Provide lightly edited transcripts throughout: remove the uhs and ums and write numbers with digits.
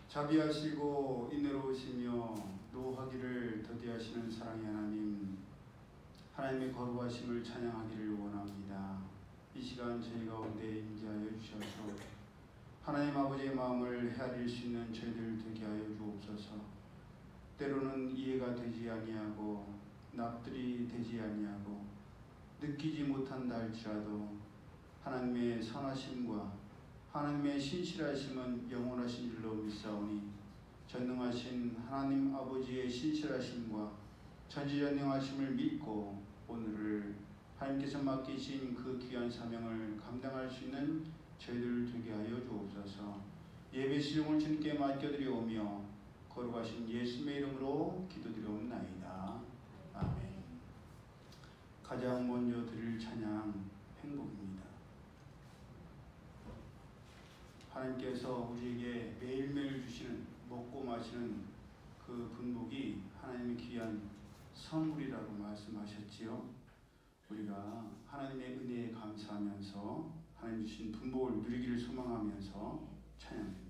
자비하시고 인내로우시며 노하기를 더디하시는 사랑의 하나님, 하나님의 거룩하심을 찬양하기를 원합니다. 이 시간 저희 가운데 임재하여 주셔서 하나님 아버지의 마음을 헤아릴 수 있는 저희들 되게 하여 주옵소서. 때로는 이해가 되지 아니하고 납득이 되지 아니하고 느끼지 못한다 할지라도 하나님의 선하심과 하나님의 신실하심은 영원하신 줄로 믿사오니 전능하신 하나님 아버지의 신실하심과 전지전능하심을 믿고 오늘을 하나님께서 맡기신 그 귀한 사명을 감당할 수 있는 저희들 되게 하여 주옵소서. 예배 시종을 주님께 맡겨드리오며 거룩하신 예수님의 이름으로 기도드리옵나이다. 아멘. 가장 먼저 드릴 찬양 행복입니다. 하나님께서 우리에게 매일매일 주시는 먹고 마시는 그 분복이 하나님의 귀한 선물이라고 말씀하셨지요. 우리가 하나님의 은혜에 감사하면서 하나님 주신 분복을 누리기를 소망하면서 찬양합니다.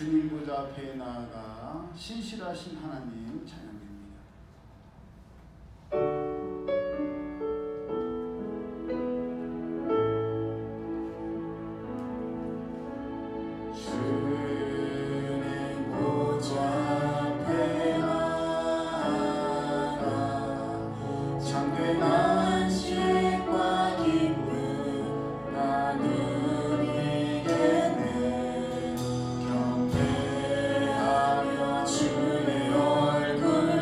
주님 보좌 앞에 나아가 신실하신 하나님 찬양됩니다. 주님 보좌 앞에 나아가 참된 안식과 기쁨 나누리게 내 경배하며 주의 얼굴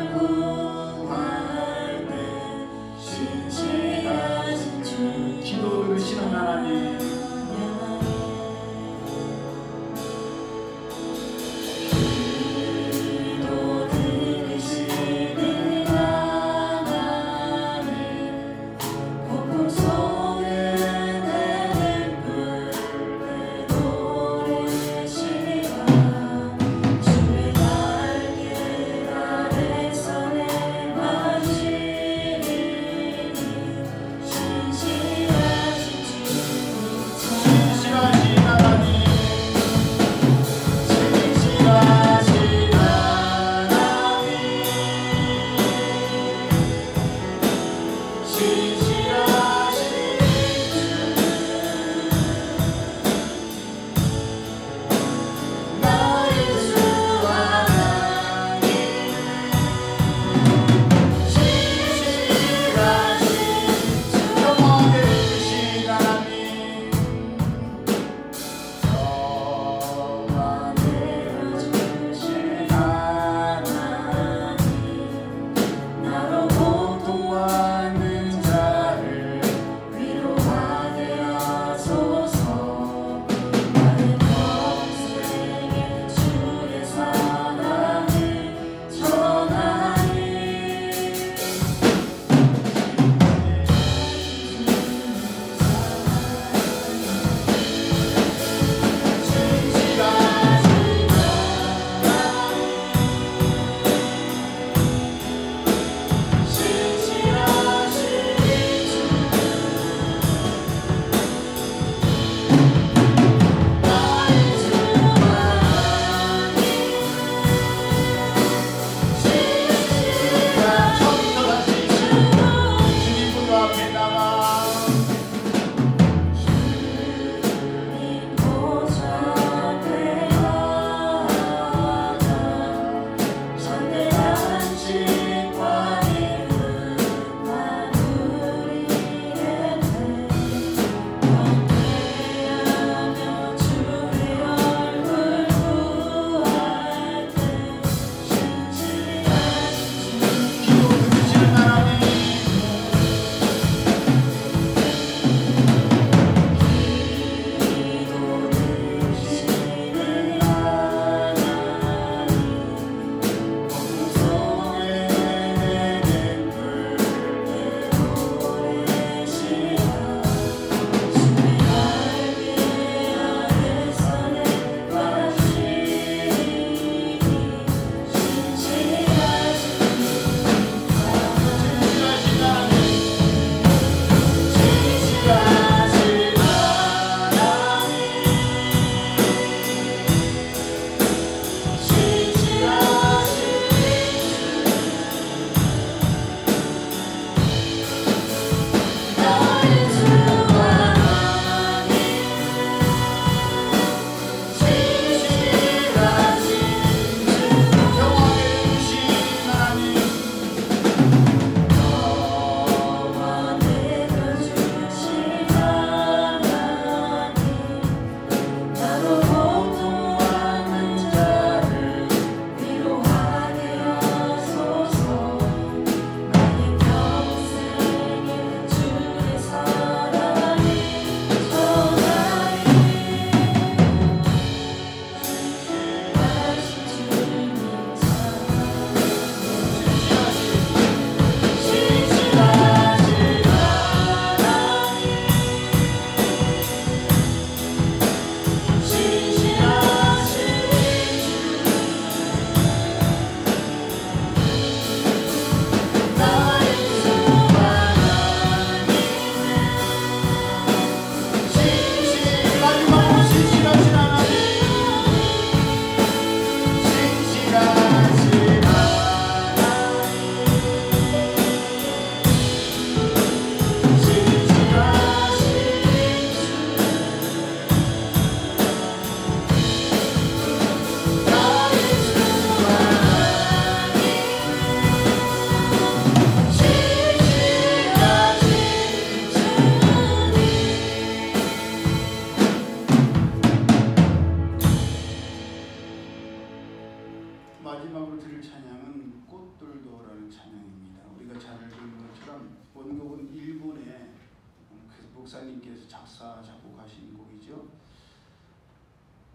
목사님께서 작사 작곡하신 곡이죠.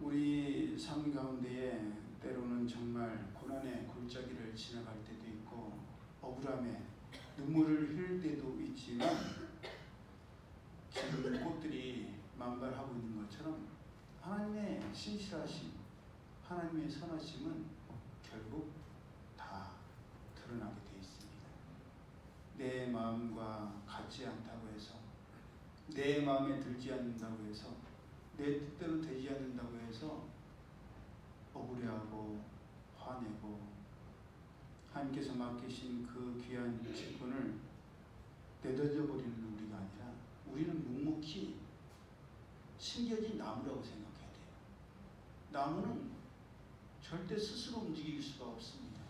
우리 삶 가운데에 때로는 정말 고난의 골짜기를 지나갈 때도 있고 억울함에 눈물을 흘릴 때도 있지만 지금 꽃들이 만발하고 있는 것처럼 하나님의 신실하심, 하나님의 선하심은 결국 다 드러나게 되어 있습니다. 내 마음과 같지 않다고 해서, 내 마음에 들지 않는다고 해서, 내 뜻대로 되지 않는다고 해서 억울해하고 화내고 하나님께서 맡기신 그 귀한 직분을 내던져버리는 우리가 아니라 우리는 묵묵히 심겨진 나무라고 생각해야 돼요. 나무는 절대 스스로 움직일 수가 없습니다.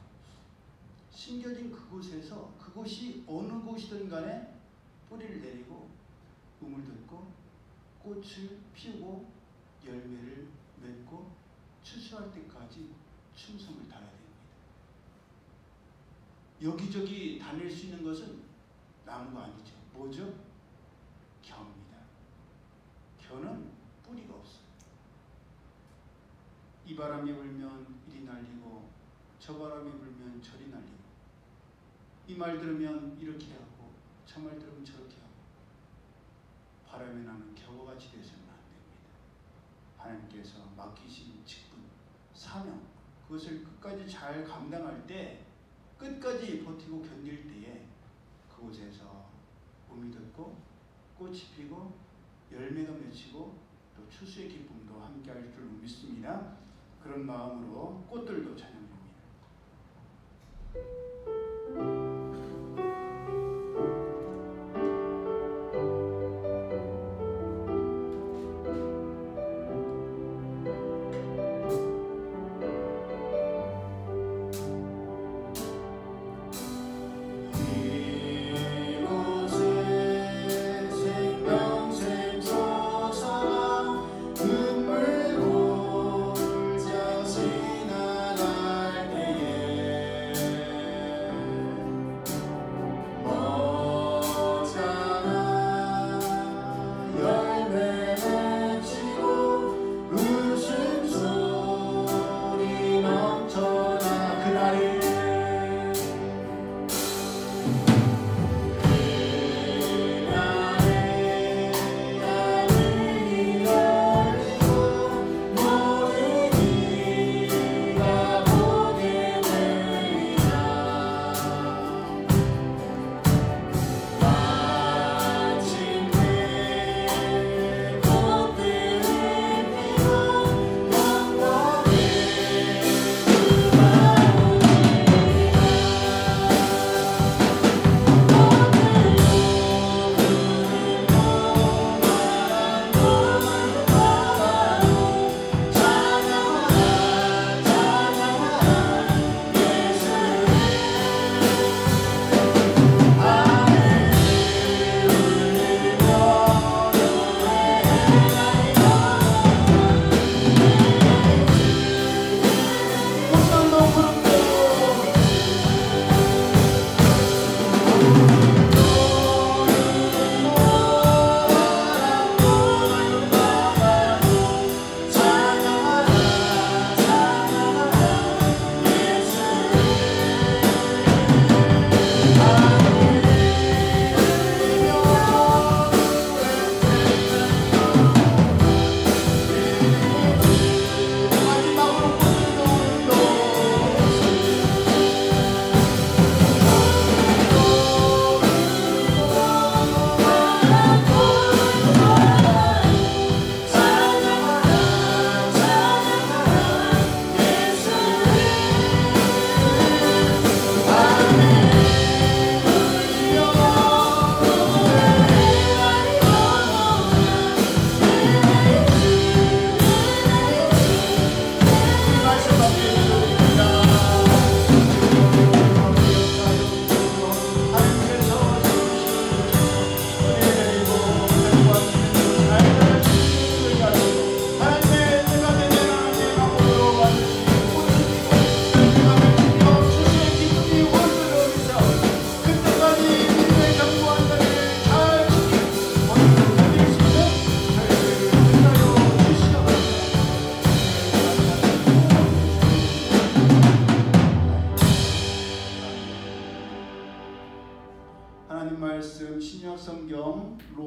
심겨진 그곳에서, 그곳이 어느 곳이든 간에 뿌리를 내리고 우물 듣고 꽃을 피우고 열매를 맺고 추수할 때까지 충성을 다해야 됩니다. 여기저기 다닐 수 있는 것은 나무가 아니죠. 뭐죠? 겨입니다. 겨는 뿌리가 없어요. 이 바람이 불면 이리 날리고 저 바람이 불면 저리 날리고 이 말 들으면 이렇게 하고 저 말 들으면 저렇게 하고 바람에 나는 겨와 같이 되서는 안 됩니다. 하나님께서 맡기신 직분, 사명, 그것을 끝까지 잘 감당할 때, 끝까지 버티고 견딜 때에 그곳에서 봄이 돋고 꽃이 피고 열매가 맺히고 또 추수의 기쁨도 함께 할 줄 믿습니다. 그런 마음으로 꽃들도 찬양합니다.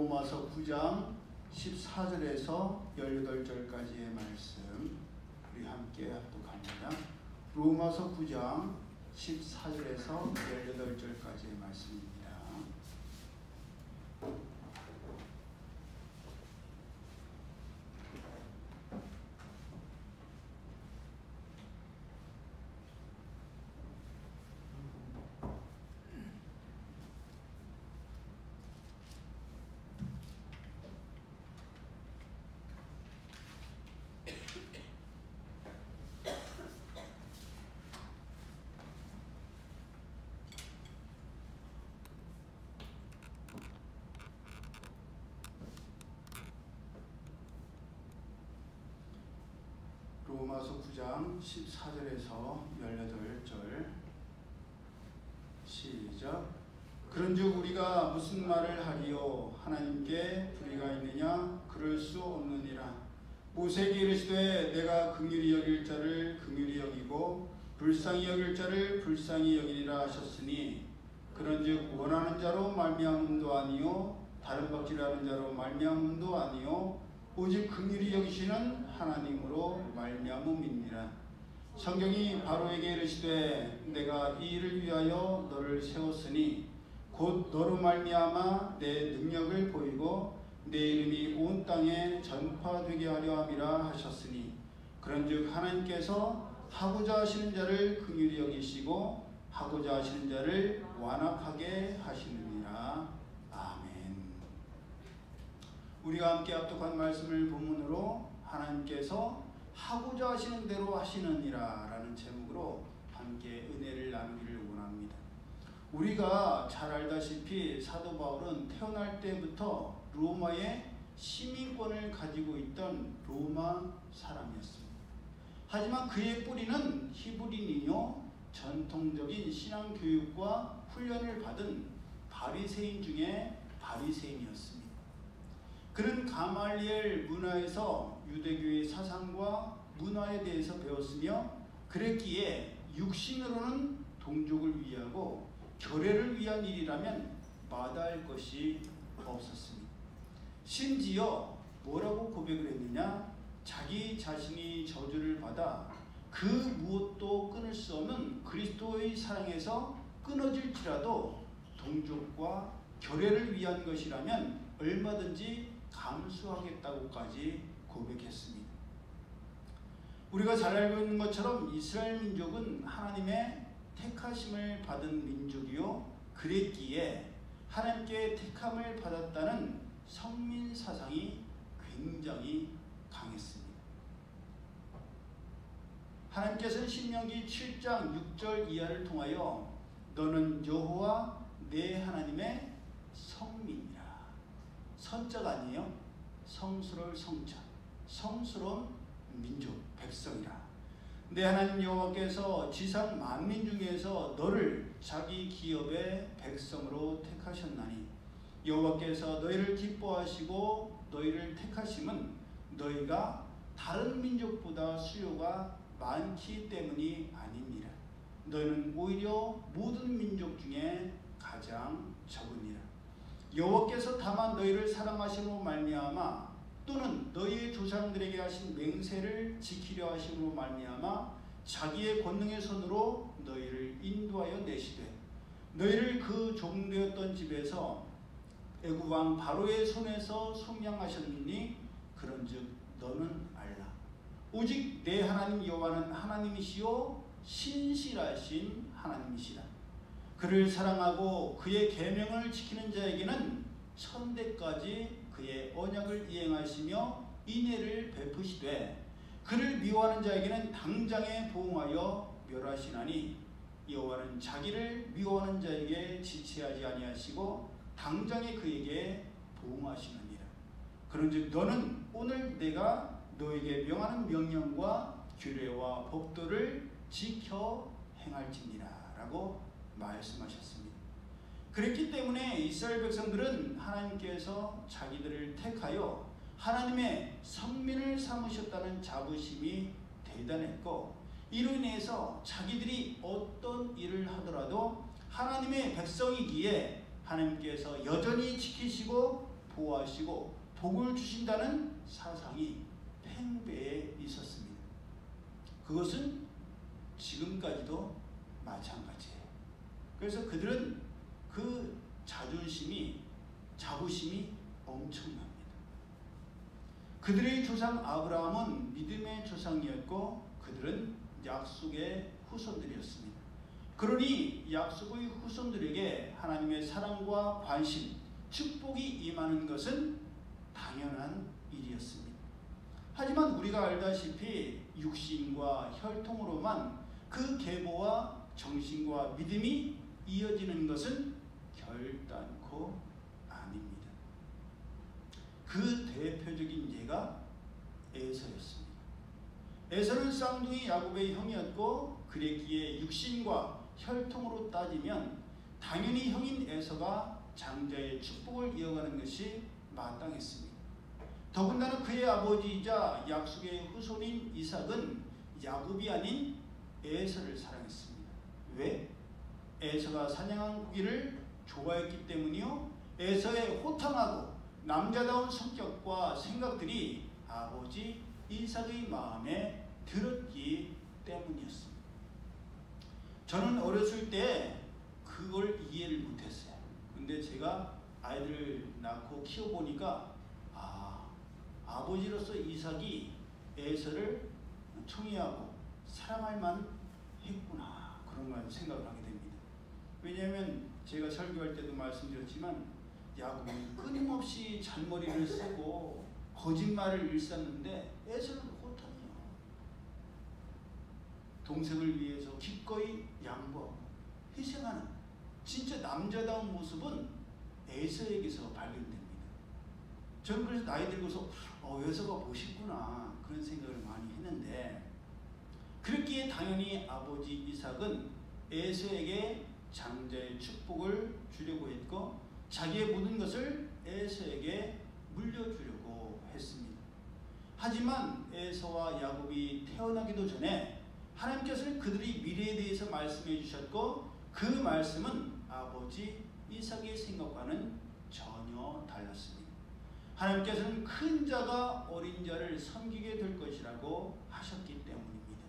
로마서 9장 14절에서 18절까지의 말씀 우리 함께 합독합니다. 로마서 9장 14절에서 18절까지의 말씀입니다. 로마서 9장 14절에서 18절 시작. 그런즉 우리가 무슨 말을 하리요? 하나님께 불의가 있느냐? 그럴 수 없느니라. 모세에게 이르시되 내가 긍휼히 여길 자를 긍휼히 여기고 불쌍히 여길 자를 불쌍히 여기리라 하셨으니 그런즉 원하는 자로 말미암음도 아니요 다른 박질하는 자로 말미암음도 아니요 오직 긍휼히 여기시는 하나님으로 말미암음이니라. 성경이 바로에게 이르시되 내가 이 일을 위하여 너를 세웠으니 곧 너로 말미암아 내 능력을 보이고 내 이름이 온 땅에 전파되게 하려 함이라 하셨으니 그런즉 하나님께서 하고자 하시는 자를 긍휼히 여기시고 하고자 하시는 자를 완악하게 하시느니라. 우리가 함께 합독한 말씀을 본문으로 하나님께서 하고자 하시는 대로 하시느니라 라는 제목으로 함께 은혜를 나누기를 원합니다. 우리가 잘 알다시피 사도 바울은 태어날 때부터 로마의 시민권을 가지고 있던 로마 사람이었습니다. 하지만 그의 뿌리는 히브리인이요 전통적인 신앙 교육과 훈련을 받은 바리새인 중에 바리새인이었습니다. 그는 가말리엘 문화에서 유대교의 사상과 문화에 대해서 배웠으며 그랬기에 육신으로는 동족을 위하고 교례를 위한 일이라면 마다할 것이 없었습니다. 심지어 뭐라고 고백을 했느냐? 자기 자신이 저주를 받아 그 무엇도 끊을 수 없는 그리스도의 사랑에서 끊어질지라도 동족과 교례를 위한 것이라면 얼마든지 감수하겠다고까지 고백했습니다. 우리가 잘 알고 있는 것처럼 이스라엘 민족은 하나님의 택하심을 받은 민족이요 그랬기에 하나님께 택함을 받았다는 성민 사상이 굉장히 강했습니다. 하나님께서는 신명기 7장 6절 이하를 통하여 너는 여호와 내 하나님의 성민이라. 선자가 아니에요. 성스러울 성자, 성스러운 민족, 백성이라. 내 하나님 여호와께서 지상 만민 중에서 너를 자기 기업의 백성으로 택하셨나니 여호와께서 너희를 기뻐하시고 너희를 택하심은 너희가 다른 민족보다 수요가 많기 때문이 아니니라. 너희는 오히려 모든 민족 중에 가장 적으니라. 여호와께서 다만 너희를 사랑하심으로 말미암아 또는 너희의 조상들에게 하신 맹세를 지키려 하심으로 말미암아 자기의 권능의 손으로 너희를 인도하여 내시되 너희를 그 종되었던 집에서 애굽 왕 바로의 손에서 속량하셨느니 그런즉 너는 알라. 오직 내 하나님 여호와는 하나님이시요 신실하신 하나님이시라. 그를 사랑하고 그의 계명을 지키는 자에게는 천대까지 그의 언약을 이행하시며 인애를 베푸시되 그를 미워하는 자에게는 당장에 보응하여 멸하시나니 여호와는 자기를 미워하는 자에게 지체하지 아니하시고 당장에 그에게 보응하시느니라. 그런즉 너는 오늘 내가 너에게 명하는 명령과 규례와 법도를 지켜 행할지니라 라고 말씀하셨습니다. 그랬기 때문에 이스라엘 백성들은 하나님께서 자기들을 택하여 하나님의 성민을 삼으셨다는 자부심이 대단했고 이로 인해서 자기들이 어떤 일을 하더라도 하나님의 백성이기에 하나님께서 여전히 지키시고 보호하시고 복을 주신다는 사상이 팽배해 있었습니다. 그것은 지금까지도 마찬가지예요. 그래서 그들은 그 자부심이 엄청납니다. 그들의 조상 아브라함은 믿음의 조상이었고 그들은 약속의 후손들이었습니다. 그러니 약속의 후손들에게 하나님의 사랑과 관심, 축복이 임하는 것은 당연한 일이었습니다. 하지만 우리가 알다시피 육신과 혈통으로만 그 계보와 정신과 믿음이 이어지는 것은 결단코 아닙니다. 그 대표적인 예가 에서였습니다. 에서는 쌍둥이 야곱의 형이었고 그랬기에 육신과 혈통으로 따지면 당연히 형인 에서가 장자의 축복을 이어가는 것이 마땅했습니다. 더군다나 그의 아버지이자 약속의 후손인 이삭은 야곱이 아닌 에서를 사랑했습니다. 왜? 에서가 사냥한 고기를 좋아했기 때문이요. 에서의 호탕하고 남자다운 성격과 생각들이 아버지 이삭의 마음에 들었기 때문이었습니다. 저는 어렸을 때 그걸 이해를 못했어요. 근데 제가 아이들을 낳고 키워보니까 아버지로서 이삭이 에서를 총애하고 사랑할 만했구나, 그런 걸 생각을 하게 됩니다. 왜냐하면 제가 설교할 때도 말씀드렸지만 야곱이 끊임없이 잔머리를 쓰고 거짓말을 일삼는데 에서는 호탕해요. 동생을 위해서 기꺼이 양보하고 희생하는 진짜 남자다운 모습은 에서에게서 발견됩니다. 저는 그래서 나이 들고서 에서가 멋있구나, 그런 생각을 많이 했는데, 그렇기에 당연히 아버지 이삭은 에서에게 장자의 축복을 주려고 했고 자기의 모든 것을 에서에게 물려주려고 했습니다. 하지만 에서와 야곱이 태어나기도 전에 하나님께서는 그들의 미래에 대해서 말씀해 주셨고 그 말씀은 아버지 이삭의 생각과는 전혀 달랐습니다. 하나님께서는 큰 자가 어린 자를 섬기게 될 것이라고 하셨기 때문입니다.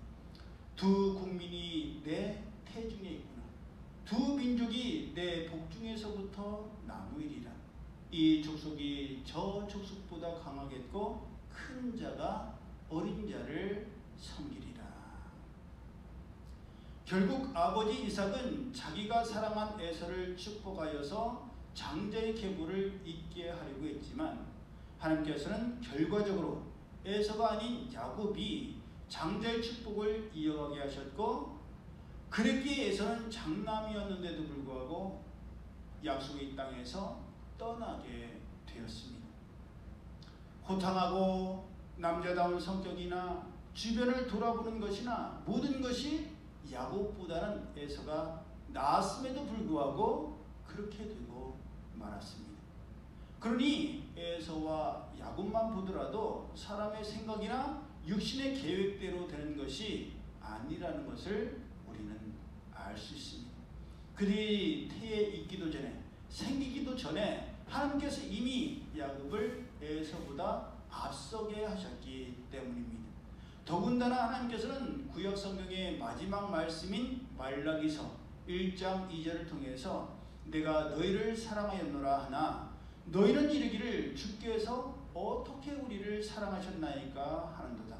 두 국민이 내 태중에 있구나. 두 민족이 내 복중에서부터 나누리라. 이 족속이 저 족속보다 강하겠고 큰 자가 어린 자를 섬기리라. 결국 아버지 이삭은 자기가 사랑한 에서를 축복하여서 장자의 계보를 잇게 하려고 했지만 하나님께서는 결과적으로 에서가 아닌 야곱이 장자의 축복을 이어가게 하셨고, 그랬기에 에서는 장남이었는데도 불구하고 약속의 땅에서 떠나게 되었습니다. 호탕하고 남자다운 성격이나 주변을 돌아보는 것이나 모든 것이 야곱보다는 에서가 나았음에도 불구하고 그렇게 되고 말았습니다. 그러니 에서와 야곱만 보더라도 사람의 생각이나 육신의 계획대로 되는 것이 아니라는 것을 우리는 알 수 있습니다. 그들이 태에 있기도 전에, 생기기도 전에 하나님께서 이미 야곱을 에서보다 앞서게 하셨기 때문입니다. 더군다나 하나님께서는 구약 성경의 마지막 말씀인 말라기서 1장 2절을 통해서 내가 너희를 사랑하였노라 하나 너희는 이르기를 주께서 어떻게 우리를 사랑하셨나이까 하는도다.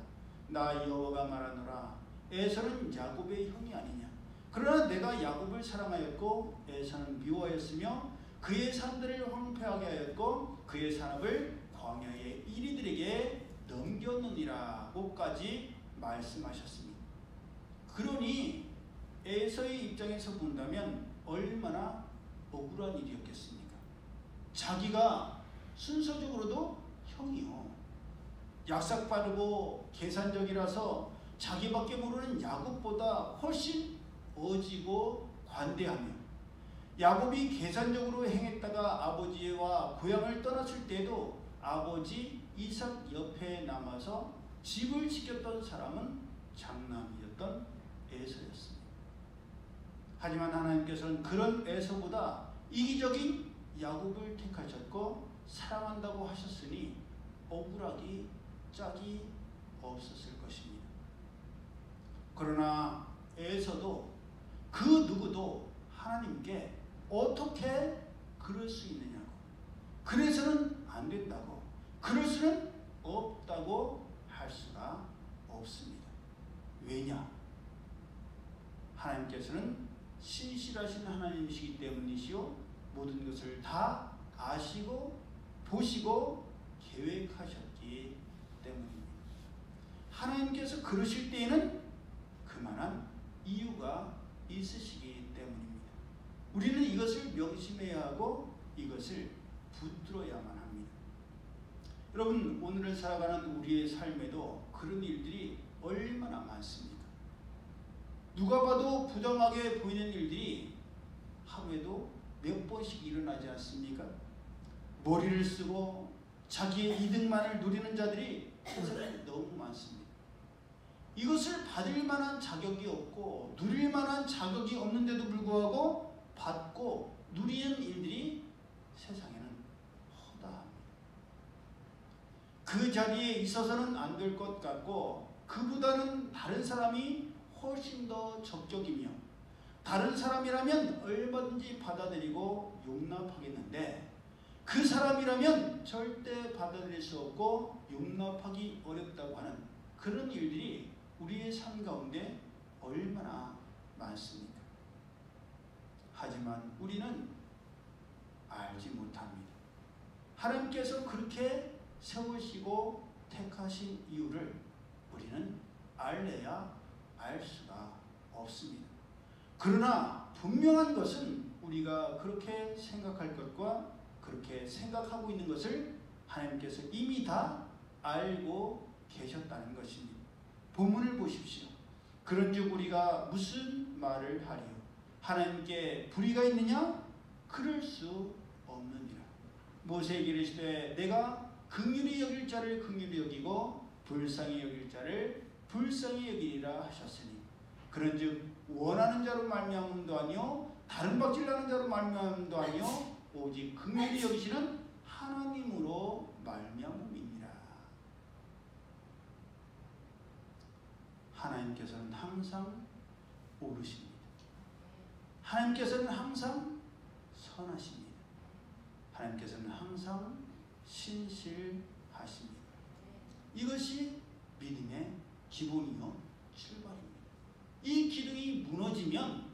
나 여호와가 말하노라 에서는 야곱의 형이 아니냐. 그러나 내가 야곱을 사랑하였고 에서는 미워하였으며 그의 산들을 황폐하게 하였고 그의 산업을 광야의 이리들에게 넘겼느니라고까지 말씀하셨습니다. 그러니 에서의 입장에서 본다면 얼마나 억울한 일이었겠습니까? 자기가 순서적으로도 형이요, 약삭빠르고 계산적이라서 자기밖에 모르는 야곱보다 훨씬 어지고 관대하며, 야곱이 계산적으로 행했다가 아버지와 고향을 떠났을 때도 아버지 이삭 옆에 남아서 집을 지켰던 사람은 장남이었던 에서였습니다. 하지만 하나님께서는 그런 에서보다 이기적인 야곱을 택하셨고 사랑한다고 하셨으니 억울하기 짝이 없었을 것입니다. 그러나 에서도 그 누구도 하나님께 어떻게 그럴 수 있느냐고, 그래서는 안 된다고, 그럴 수는 없다고 할 수가 없습니다. 왜냐? 하나님께서는 신실하신 하나님이시기 때문이시요, 모든 것을 다 아시고 보시고 계획하셨기 때문입니다. 하나님께서 그러실 때에는 그만한 이유가 있으시기 때문입니다. 우리는 이것을 명심해야 하고 이것을 붙들어야만 합니다. 여러분, 오늘을 살아가는 우리의 삶에도 그런 일들이 얼마나 많습니까? 누가 봐도 부당하게 보이는 일들이 하루에도 몇 번씩 일어나지 않습니까? 머리를 쓰고 자기의 이득만을 누리는 자들이 세상에 너무 많습니다. 이것을 받을 만한 자격이 없고 누릴 만한 자격이 없는데도 불구하고 받고 누리는 일들이 세상에는 허다합니다. 그 자리에 있어서는 안 될 것 같고 그보다는 다른 사람이 훨씬 더 적격이며 다른 사람이라면 얼마든지 받아들이고 용납하겠는데 그 사람이라면 절대 받아들일 수 없고 용납하기 어렵다고 하는 그런 일들이 우리의 삶 가운데 얼마나 많습니까? 하지만 우리는 알지 못합니다. 하나님께서 그렇게 세우시고 택하신 이유를 우리는 알래야 알 수가 없습니다. 그러나 분명한 것은 우리가 그렇게 생각할 것과 그렇게 생각하고 있는 것을 하나님께서 이미 다 알고 계셨다는 것입니다. 본문을 보십시오. 그런즉 우리가 무슨 말을 하리요? 하나님께 불의가 있느냐? 그럴 수 없느니라. 모세에게 이르시되 내가 긍휼히 여길 자를 긍휼히 여기고 불쌍히 여길 자를 불쌍히 여기리라 하셨으니 그런즉 원하는 자로 말미암음도 아니요 다른 박질나는 자로 말미암음도 아니요 오직 긍휼히 여기시는 하나님으로 말미암음이니라. 하나님께서는 항상 옳으십니다. 하나님께서는 항상 선하십니다. 하나님께서는 항상 신실하십니다. 이것이 믿음의 기본이요 출발입니다. 이 기둥이 무너지면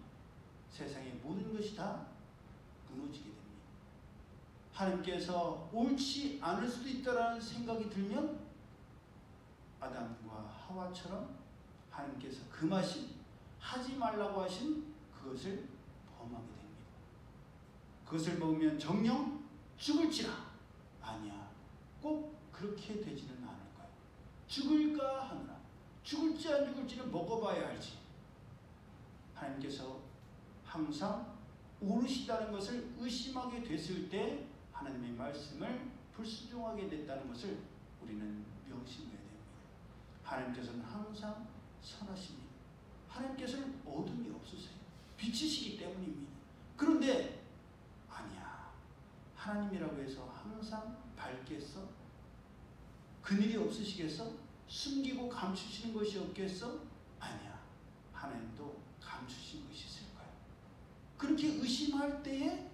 세상의 모든 것이 다 무너지게 됩니다. 하나님께서 옳지 않을 수도 있다라는 생각이 들면 아담과 하와처럼 하나님께서 금하신 하지 말라고 하신 그것을 범하게 됩니다. 그것을 먹으면 정녕 죽을지라. 아니야, 꼭 그렇게 되지는 않을 거야. 죽을까 하느라. 죽을지 안 죽을지는 먹어봐야 알지. 하나님께서 항상 옳으시다는 것을 의심하게 됐을 때 하나님의 말씀을 불순종하게 됐다는 것을 우리는 명심해야 됩니다. 하나님께서는 항상 선하십니다. 하나님께서는 어둠이 없으세요. 빛이시기 때문입니다. 그런데 아니야, 하나님이라고 해서 항상 밝겠어? 그늘이 없으시겠어? 숨기고 감추시는 것이 없겠어? 아니야, 하나님도 감추신 것이 있을 거야. 그렇게 의심할 때에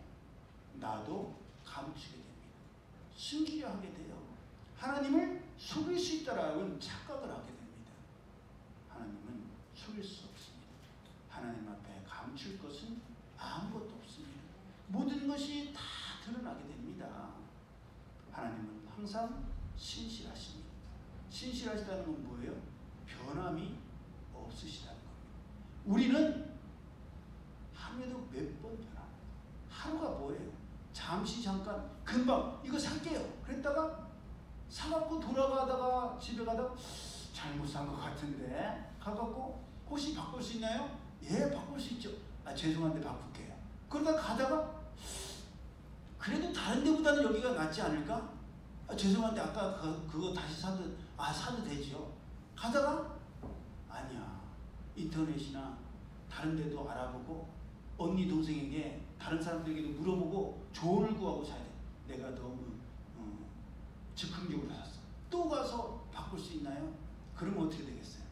나도 감추게 됩니다. 숨기려 하게 돼요. 하나님을 속일 수 있다라는 착각을 하게 됩니다. 하나님은 속일 수 없습니다. 하나님 앞에 감출 것은 아무것도 없습니다. 모든 것이 다 드러나게 됩니다. 하나님은 항상 신실하십니다. 신실하시다는 건 뭐예요? 변함이 없으시다는 겁니다. 우리는 하루에도 몇 번 변합니다. 하루가 뭐예요? 잠시 잠깐 금방 이거 살게요. 그랬다가 사갖고 돌아가다가 집에 가다가 잘못 산 것 같은데 가갖고 혹시 바꿀 수 있나요? 예, 바꿀 수 있죠. 아, 죄송한데 바꿀게요. 그러다 가다가 그래도 다른 데보다는 여기가 낫지 않을까? 아, 죄송한데 아까 그거 다시 사도 되죠. 가다가 아니야, 인터넷이나 다른 데도 알아보고 언니 동생에게 다른 사람들에게도 물어보고 조언을 구하고 사야 돼. 내가 너무 즉흥적으로 샀어. 또 가서 바꿀 수 있나요? 그러면 어떻게 되겠어요?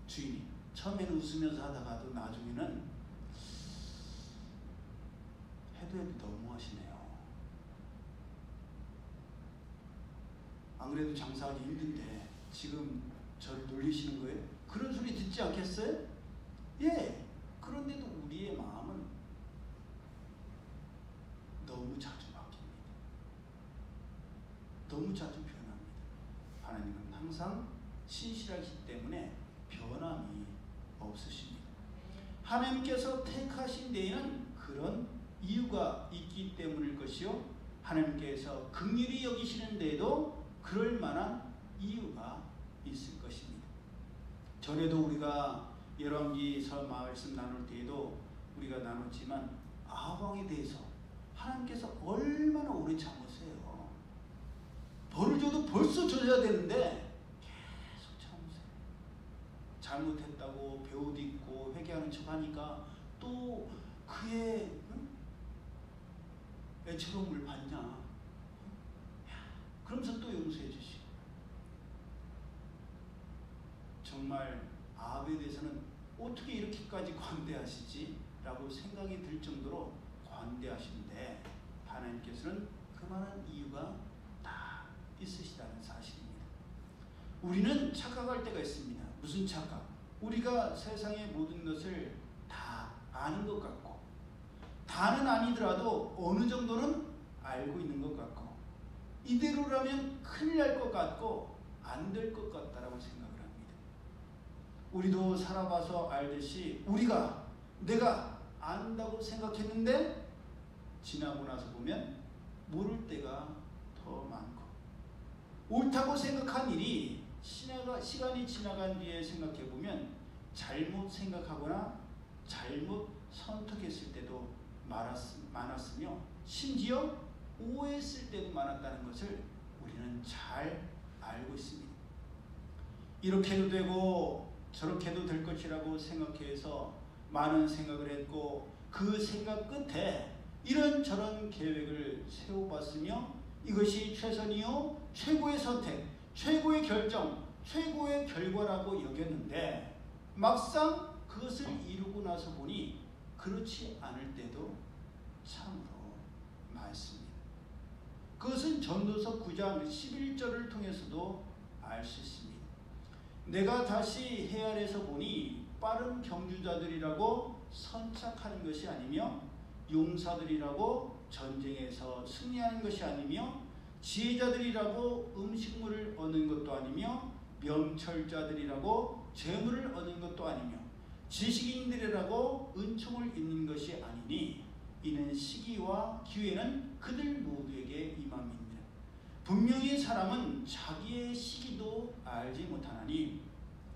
주인이 처음에는 웃으면서 하다가도 나중에는 해도 너무하시네요. 안 그래도 장사하기 힘든데 지금 저를 놀리시는 거예요? 그런 소리 듣지 않겠어요? 예. 그런데도 우리의 마음은 너무 자주 바뀝니다. 너무 자주 변합니다. 하나님은 항상 신실하시기 때문에 변함이 없으십니다. 하나님께서 택하신 데에는 그런 이유가 있기 때문일 것이요, 하나님께서 긍휼히 여기시는 데에도 그럴 만한 이유가 있을 것입니다. 전에도 우리가 열왕기서 말씀 나눌 때에도 우리가 나눴지만 아합왕에 대해서 하나님께서 얼마나 오래 참으세요. 벌을 줘도 벌써 줘야 되는데 계속 참으세요. 잘못했다고 배우딛고 회개하는 척하니까 또 그의 애처로움을 받냐. 그러면서 또 용서해 주시고. 정말 아합에 대해서는 어떻게 이렇게까지 관대하시지? 라고 생각이 들 정도로 관대하신데 하나님께서는 그만한 이유가 다 있으시다는 사실입니다. 우리는 착각할 때가 있습니다. 무슨 착각? 우리가 세상의 모든 것을 다 아는 것 같고, 다는 아니더라도 어느 정도는 알고 있는 것 같고, 이대로라면 큰일 날 것 같고 안 될 것 같다라고 생각을 합니다. 우리도 살아봐서 알듯이 내가 안다고 생각했는데 지나고 나서 보면 모를 때가 더 많고, 옳다고 생각한 일이 시간이 지나간 뒤에 생각해보면 잘못 생각하거나 잘못 선택했을 때도 많았으며 심지어 오해했을 때도 많았다는 것을 우리는 잘 알고 있습니다. 이렇게도 되고 저렇게도 될 것이라고 생각해서 많은 생각을 했고, 그 생각 끝에 이런저런 계획을 세워봤으며 이것이 최선이요 최고의 선택, 최고의 결정, 최고의 결과라고 여겼는데 막상 그것을 이루고 나서 보니 그렇지 않을 때도 참으로 많습니다. 그것은 전도서 9장 11절을 통해서도 알 수 있습니다. 내가 다시 헤아려서 보니 빠른 경주자들이라고 선착하는 것이 아니며 용사들이라고 전쟁에서 승리하는 것이 아니며 지혜자들이라고 음식물을 얻는 것도 아니며 명철자들이라고 재물을 얻는 것도 아니며 지식인들이라고 은총을 입는 것이 아니니 이는 시기와 기회는 그들 모두에게 임함이니라. 분명히 사람은 자기의 시기도 알지 못하나니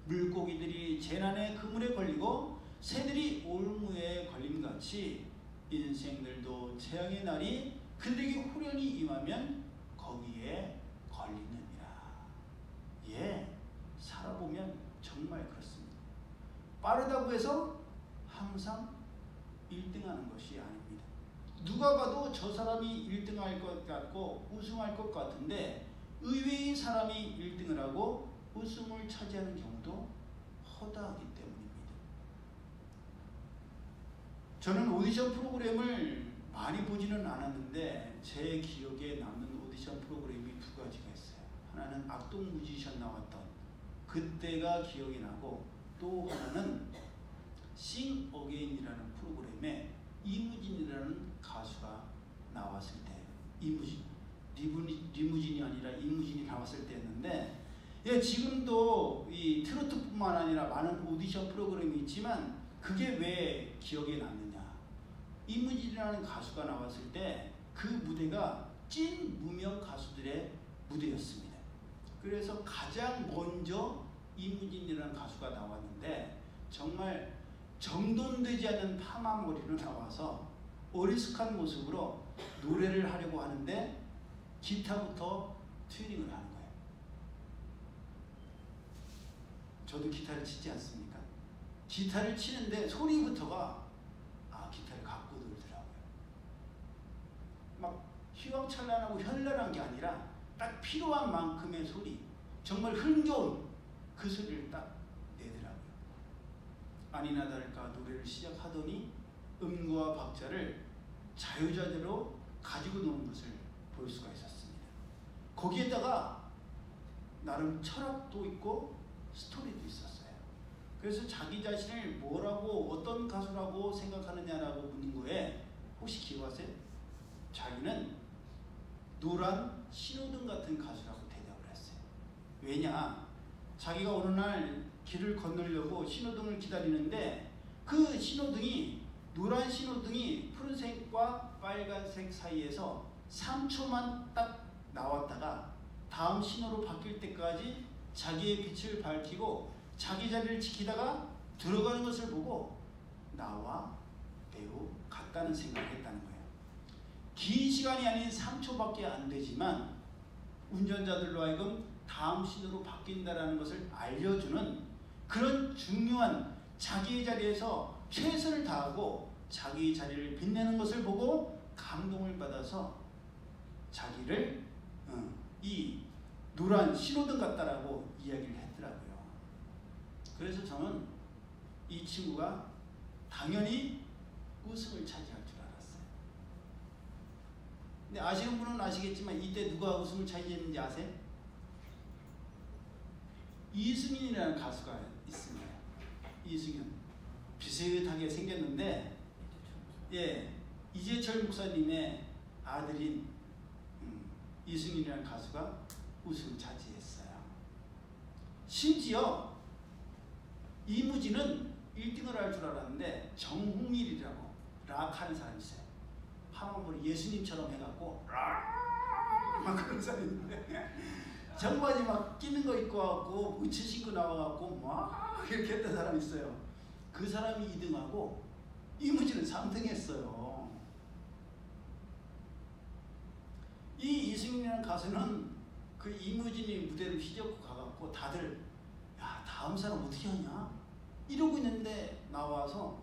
물고기들이 재난의 그물에 걸리고 새들이 올무에 걸림같이 인생들도 재앙의 날이 그들에게 후련히 임하면 거기에 걸리느니라. 예, 살아보면 정말 그렇습니다. 빠르다고 해서 항상 1등하는 것이 아닙니다. 누가 봐도 저 사람이 1등할 것 같고 우승할 것 같은데 의외의 사람이 1등을 하고 우승을 차지하는 경우도 허다하기 때문입니다. 저는 오디션 프로그램을 많이 보지는 않았는데 제 기억에 남는 오디션 프로그램이 두 가지가 있어요. 하나는 악동 뮤지션 나왔던 그때가 기억이 나고, 또 하나는 싱 어게인이라는 프로그램에 이무진이라는 가수가 나왔을 때, 리무진이 아니라 이무진이 나왔을 때였는데, 예, 지금도 이 트로트뿐만 아니라 많은 오디션 프로그램이 있지만 그게 왜 기억에 남느냐? 이무진이라는 가수가 나왔을 때 그 무대가 찐 무명 가수들의 무대였습니다. 그래서 가장 먼저 이무진이라는 가수가 나왔는데 정말 정돈되지 않는 파마머리로 나와서 어리숙한 모습으로 노래를 하려고 하는데 기타부터 튜닝을 하는 거예요. 저도 기타를 치지 않습니까? 기타를 치는데 소리부터가 기타를 갖고 놀더라고요. 막 휘황찬란하고 현란한 게 아니라 딱 필요한 만큼의 소리, 정말 흥겨운 그 소리를 딱 내더라고요. 아니나 다를까 노래를 시작하더니 음과 박자를 자유자재로 가지고 노는 것을 볼 수가 있었습니다. 거기에다가 나름 철학도 있고 스토리도 있었어요. 그래서 자기 자신을 뭐라고 어떤 가수라고 생각하느냐라고 묻는 거에 혹시 기억하세요? 자기는 노란 신호등 같은 가수라고 대답을 했어요. 왜냐? 자기가 어느 날 길을 건너려고 신호등을 기다리는데 그 신호등이 노란 신호등이 푸른색과 빨간색 사이에서 3초만 딱 나왔다가 다음 신호로 바뀔 때까지 자기의 빛을 밝히고 자기 자리를 지키다가 들어가는 것을 보고 나와 매우 같다는 생각을 했다는 거예요. 긴 시간이 아닌 3초밖에 안 되지만 운전자들로 하여금 다음 신호로 바뀐다는 것을 알려주는 그런 중요한 자기의 자리에서 최선을 다하고 자기 자리를 빛내는 것을 보고 감동을 받아서 자기를 이 노란 신호등 같다라고 이야기를 했더라고요. 그래서 저는 이 친구가 당연히 우승을 차지할 줄 알았어요. 근데 아시는 분은 아시겠지만 이때 누가 우승을 차지했는지 아세요? 이승윤이라는 가수가 있습니다. 이승윤. 비슷하게 생겼는데 이재철 목사님의 아들인 이승윤이라는 가수가 우승을 차지했어요. 심지어 이무진은 1등을 할 줄 알았는데 정홍일이라고 락하는 사람이 있어요. 하마볼 예수님처럼 해갖고 막 그런 사람이 있는데 정바지 막 끼는 거 입고 와갖고 우치 신고 나와갖고 막 이렇게 했던 사람이 있어요. 그 사람이 2등하고 이무진은 3등 했어요. 이 이승윤이라는 가수는 그 이무진이 무대를 휘젓고 가갖고 다들 야 다음 사람 어떻게 하냐 이러고 있는데 나와서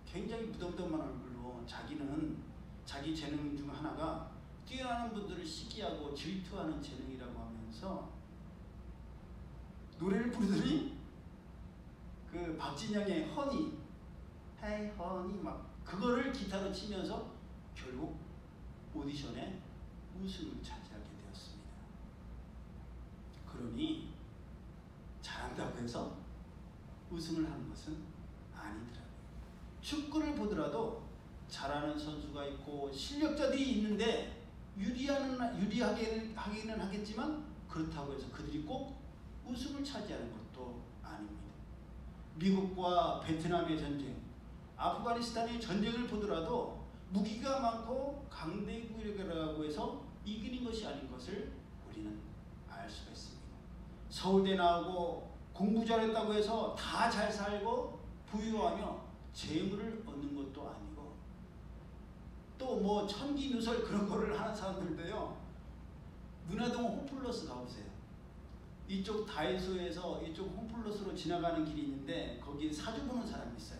굉장히 무덤덤한 얼굴로 자기는 자기 재능 중 하나가 뛰어나는 분들을 시기하고 질투하는 재능이라고 하면서 노래를 부르더니 그 박진영의 허니 헤이 허니 막 그거를 기타로 치면서 결국 오디션에 우승을 차지하게 되었습니다. 그러니 잘한다고 해서 우승을 하는 것은 아니더라고요. 축구를 보더라도 잘하는 선수가 있고 실력자들이 있는데 유리하게는 하겠지만 그렇다고 해서 그들이 꼭 우승을 차지하는 것도 아닙니다. 미국과 베트남의 전쟁, 아프가니스탄의 전쟁을 보더라도 무기가 많고 강대국이라고 해서 이기는 것이 아닌 것을 우리는 알 수가 있습니다. 서울대 나오고 공부 잘했다고 해서 다 잘 살고 부유하며 재물을 얻는 것도 아니고 또 뭐 천기누설 그런 거를 하는 사람들도요. 문화동 홈플러스 가보세요. 이쪽 다이소에서 이쪽 홈플러스로 지나가는 길이 있는데 거기에 사주 보는 사람이 있어요.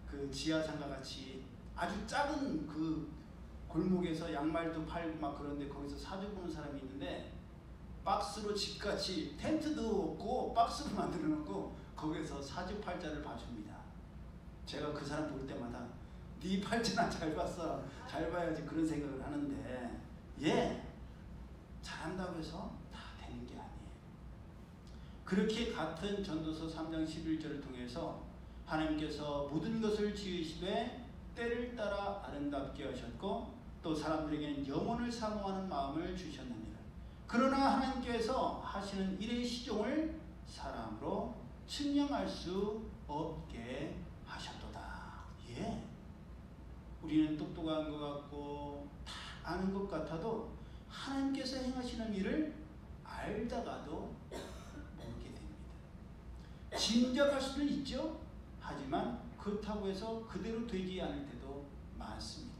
그 지하상가 같이 아주 작은 그 골목에서 양말도 팔고 막 그런데 거기서 사주 보는 사람이 있는데 박스로 집같이 텐트도 없고 박스로 만들어 놓고 거기서 사주팔자를 봐줍니다. 제가 그 사람 볼 때마다 네 팔자나 잘 봤어 잘 봐야지 그런 생각을 하는데 잘한다고 해서 다 되는 게 아니에요. 그렇게 같은 전도서 3장 11절을 통해서 하나님께서 모든 것을 지으시되 때를 따라 아름답게 하셨고 또 사람들에게는 영혼을 사모하는 마음을 주셨느니라. 그러나 하나님께서 하시는 일의 시종을 사람으로 측량할 수 없게 하셨도다. 우리는 똑똑한 것 같고 다 아는 것 같아도 하나님께서 행하시는 일을 알다가도 모르게 됩니다. 짐작할 수는 있죠. 하지만 그렇다고 해서 그대로 되지 않을 때도 많습니다.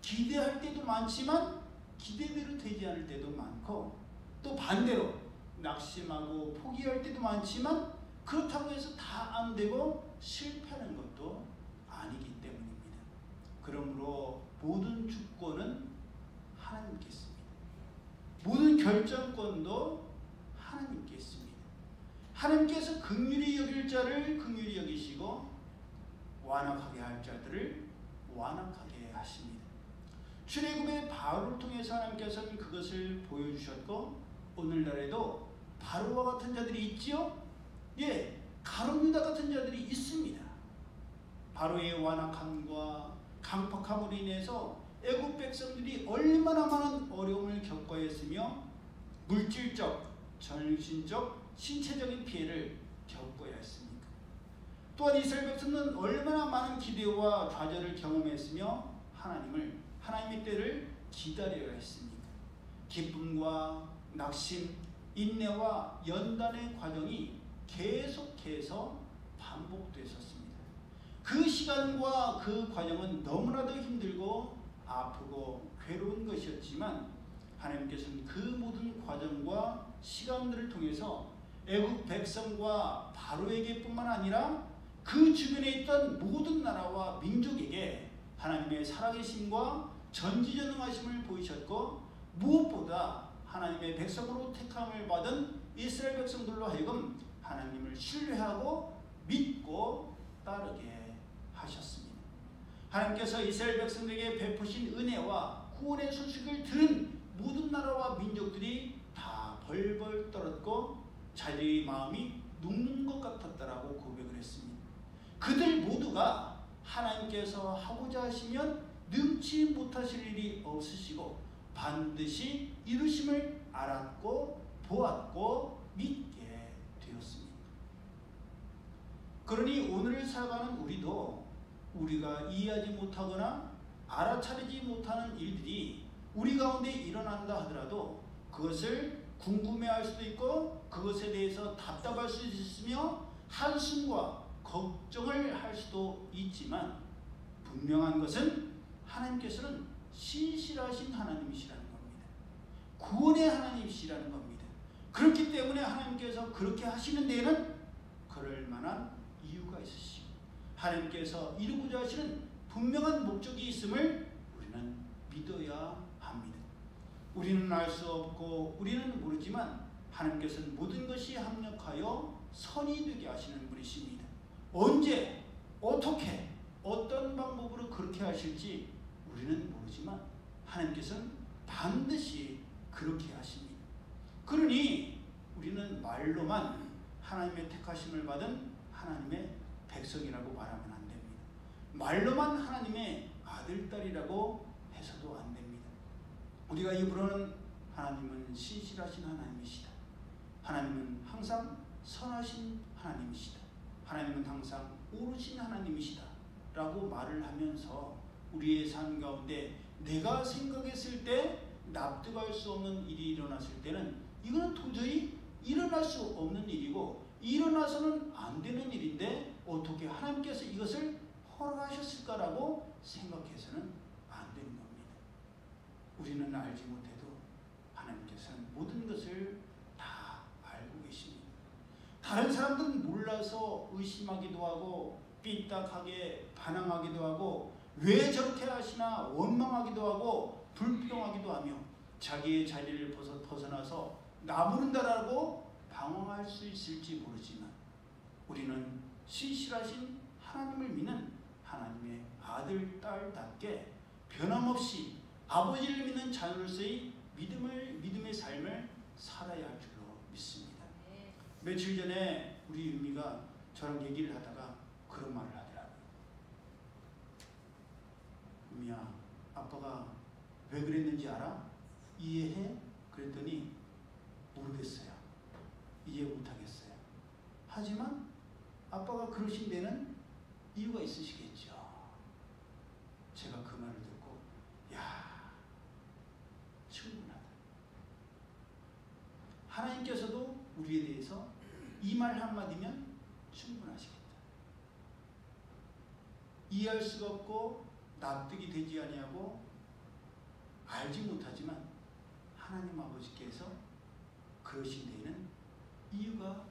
기대할 때도 많지만 기대대로 되지 않을 때도 많고 또 반대로 낙심하고 포기할 때도 많지만 그렇다고 해서 다 안 되고 실패하는 것도 아니기 때문입니다. 그러므로 모든 주권은 하나님께 있습니다. 모든 결정권도 하나님께 있습니다. 하나님께서 긍휼히 여길 자를 긍휼히 여기시고 완악하게 할 자들을 완악하게 하십니다. 출애굽의 바로를 통해서 하나님께서는 그것을 보여주셨고 오늘날에도 바로와 같은 자들이 있지요? 예, 가룟유다 같은 자들이 있습니다. 바로의 완악함과 강팍함으로 인해서 애굽 백성들이 얼마나 많은 어려움을 겪어야 했으며 물질적, 정신적, 신체적인 피해를 겪어야 했습니까? 또한 이스라엘 백성은 얼마나 많은 기대와 좌절을 경험했으며 하나님의 때를 기다려야 했습니까? 기쁨과 낙심, 인내와 연단의 과정이 계속해서 반복되었습니다. 그 시간과 그 과정은 너무나도 힘들고 아프고 괴로운 것이었지만 하나님께서는 그 모든 과정과 시간들을 통해서 애굽 백성과 바로에게 뿐만 아니라 그 주변에 있던 모든 나라와 민족에게 하나님의 살아계심과 전지전능하심을 보이셨고 무엇보다 하나님의 백성으로 택함을 받은 이스라엘 백성들로 하여금 하나님을 신뢰하고 믿고 따르게 하셨습니다. 하나님께서 이스라엘 백성들에게 베푸신 은혜와 구원의 소식을 들은 모든 나라와 민족들이 다 벌벌 떨었고 자기의 마음이 녹는 것 같았다라고 고백을 했습니다. 그들 모두가 하나님께서 하고자 하시면 능치 못하실 일이 없으시고 반드시 이루심을 알았고 보았고 믿게 되었습니다. 그러니 오늘을 살아가는 우리도 우리가 이해하지 못하거나 알아차리지 못하는 일들이 우리 가운데 일어난다 하더라도 그것을 궁금해할 수도 있고 그것에 대해서 답답할 수도 있으며 한숨과 걱정을 할 수도 있지만 분명한 것은 하나님께서는 신실하신 하나님이시라는 겁니다. 구원의 하나님이시라는 겁니다. 그렇기 때문에 하나님께서 그렇게 하시는 데에는 그럴 만한 이유가 있으시고 하나님께서 이루고자 하시는 분명한 목적이 있음을 우리는 믿어야 합니다. 우리는 알 수 없고 우리는 모르지만 하나님께서는 모든 것이 합력하여 선이 되게 하시는 분이십니다. 언제, 어떻게, 어떤 방법으로 그렇게 하실지 우리는 모르지만 하나님께서는 반드시 그렇게 하십니다. 그러니 우리는 말로만 하나님의 택하심을 받은 하나님의 백성이라고 말하면 안 됩니다. 말로만 하나님의 아들, 딸이라고 해서도 안 됩니다. 우리가 입으로는 하나님은 신실하신 하나님이시다. 하나님은 항상 선하신 하나님이시다. 하나님은 항상 옳으신 하나님이시다 라고 말을 하면서 우리의 삶 가운데 내가 생각했을 때 납득할 수 없는 일이 일어났을 때는 이거는 도저히 일어날 수 없는 일이고 일어나서는 안 되는 일인데 어떻게 하나님께서 이것을 허락하셨을까라고 생각해서는 안 되는 겁니다. 우리는 알지 못해도 하나님께서는 모든 것을 다 알고 계십니다. 다른 사람들은 몰라서 의심하기도 하고 삐딱하게 반항하기도 하고 왜 저렇게 하시나 원망하기도 하고 불평하기도 하며 자기의 자리를 벗어나서 나부른다라고 방황할 수 있을지 모르지만 우리는 신실하신 하나님을 믿는 하나님의 아들, 딸답게 변함없이 아버지를 믿는 자녀로서의 믿음의 삶을 살아야 할 줄로 믿습니다. 며칠 전에 우리 유미가 저랑 얘기를 하다가 그런 말을 하더라고요. 유미야, 아빠가 왜 그랬는지 알아? 이해해? 그랬더니 모르겠어요. 이해 못하겠어요. 하지만 아빠가 그러신 데는 이유가 있으시겠죠. 제가 그 말을 듣고 야, 충분하다. 하나님께서도 우리에 대해서 이 말 한마디면 충분하시겠다. 이해할 수가 없고 납득이 되지 아니하고 알지 못하지만 하나님 아버지께서 그러신 데에는 이유가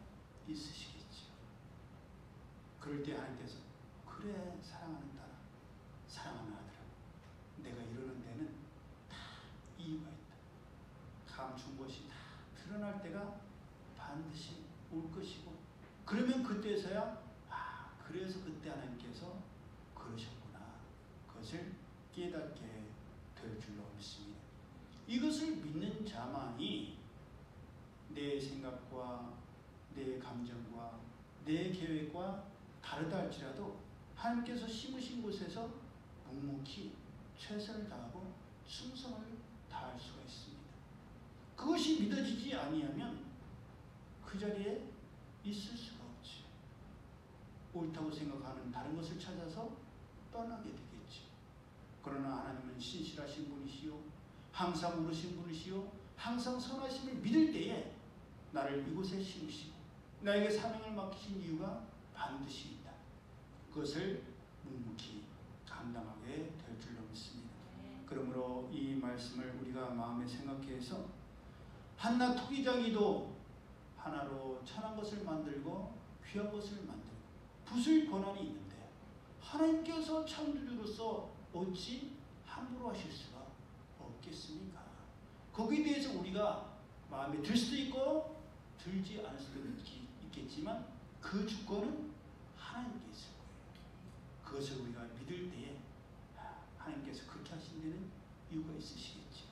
있으시겠죠. 그럴 때 하나님께서 그래 사랑하는 딸아, 사랑하는 아들아, 내가 이러는 데는 다 이유가 있다. 감춘 것이 다 드러날 때가 반드시 올 것이고, 그러면 그때서야 그래서 그때 하나님께서 그러셨구나, 그것을 깨닫게 될 줄로 믿습니다. 이것을 믿는 자만이 내 생각과 내 감정과 내 계획과 다르다 할지라도 하나님께서 심으신 곳에서 묵묵히 최선을 다하고 충성을 다할 수가 있습니다. 그것이 믿어지지 아니하면 그 자리에 있을 수가 없지. 옳다고 생각하는 다른 것을 찾아서 떠나게 되겠지. 그러나 하나님은 신실하신 분이시요, 항상 오르신 분이시요, 항상 선하심을 믿을 때에 나를 이곳에 심으시고 나에게 사명을 맡기신 이유가 반드시 있다. 그것을 묵묵히 감당하게 될 줄로 믿습니다. 그러므로 이 말씀을 우리가 마음에 생각해서 한낱 토기장이도 하나로 천한 것을 만들고 귀한 것을 만들고 부술 권한이 있는데 하나님께서 창조주로서 어찌 함부로 하실 수가 없겠습니까? 거기에 대해서 우리가 마음에 들 수도 있고 들지 않을 수도 있겠지만 그 주권은 하나님께 있을 거예요. 그것을 우리가 믿을 때에 하나님께서 그렇게 하신 데는 이유가 있으시겠죠.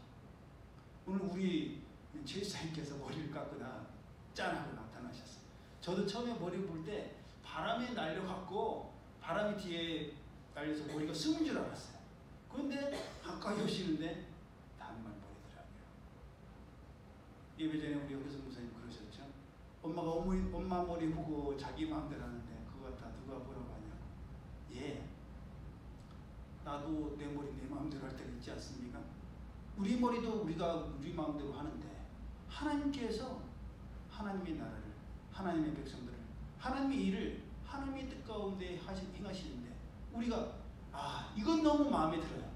오늘 우리 제사님께서 머리를 깎거나 짠하고 나타나셨어요. 저도 처음에 머리 볼 때 바람에 날려갖고 바람이 뒤에 날려서 머리가 숨은 줄 알았어요. 그런데 가까이 오시는데 단만 머리더라고요. 예배 전에 우리 여기서 목사님 그러셨죠. 엄마가 엄마 머리 보고 자기 마음대로 하는데 그거 다 누가 보라고 하냐고. 예, 나도 내 머리 내 마음대로 할 때가 있지 않습니까? 우리 머리도 우리가 우리 마음대로 하는데 하나님께서 하나님의 나라를, 하나님의 백성들을, 하나님의 일을 하나님의 뜻 가운데 행하시는데 우리가 이건 너무 마음에 들어요,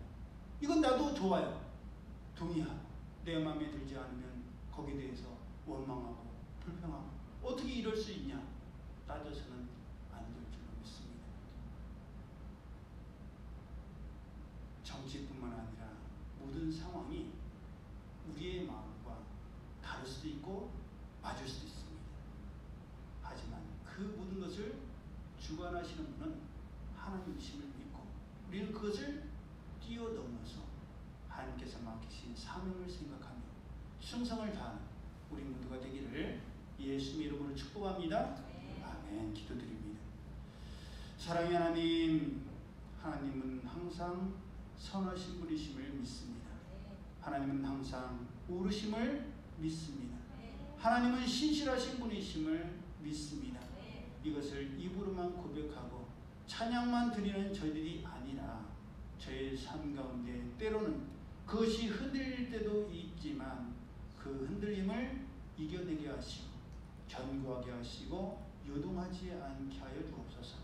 이건 나도 좋아요, 동의하고 내 마음에 들지 않으면 거기에 대해서 원망하고 불평하고 어떻게 이럴 수 있냐 따져서는 안 될 줄로 믿습니다. 정치뿐만 아니라 모든 상황이 우리의 마음과 다를 수도 있고 맞을 수도 있습니다. 하지만 그 모든 것을 주관하시는 분은 하나님이심을 믿고 우리는 그것을 뛰어넘어서 하나님께서 맡기신 사명을 생각하며 충성을 다하는 우리 모두가 되기를 예수님의 이름으로 축복합니다. 아멘. 기도드립니다. 사랑의 하나님, 하나님은 항상 선하신 분이심을 믿습니다. 하나님은 항상 오르심을 믿습니다. 하나님은 신실하신 분이심을 믿습니다. 이것을 입으로만 고백하고 찬양만 드리는 저희들이 아니라 저의 삶 가운데 때로는 그것이 흔들릴 때도 있지만 그 흔들림을 이겨내게 하시고 견고하게 하시고 요동하지 않게 하여 주옵소서.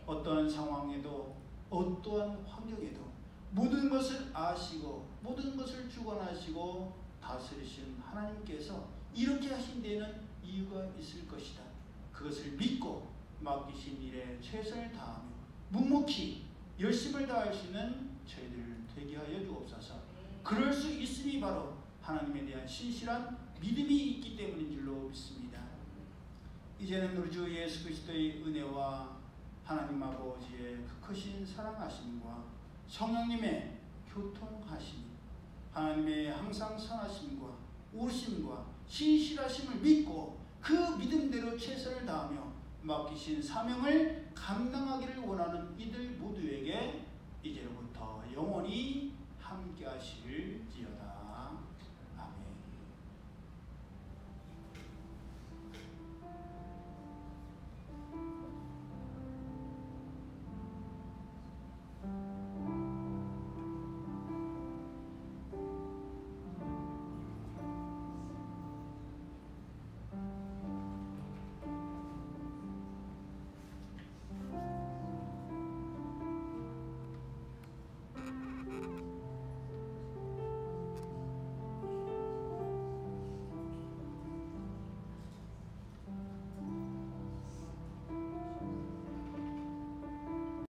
어떠한 상황에도 어떠한 환경에도 모든 것을 아시고 모든 것을 주관하시고 다스리신 하나님께서 이렇게 하신 데에는 이유가 있을 것이다. 그것을 믿고 맡기신 일에 최선을 다하며 묵묵히 열심을 다할 수 있는 저희들 되게 하여 주옵소서. 그럴 수 있으니 바로 하나님에 대한 신실한 믿음이 있기 때문인 줄로 믿습니다. 이제는 우리 주 예수 그리스도의 은혜와 하나님 아버지의 그 크신 사랑하심과 성령님의 교통하심, 하나님의 항상 선하심과 오심과 신실하심을 믿고 그 믿음대로 최선을 다하며 맡기신 사명을 감당하기를 원하는 이들 모두에게 이제로부터 영원히 함께 하실지어다.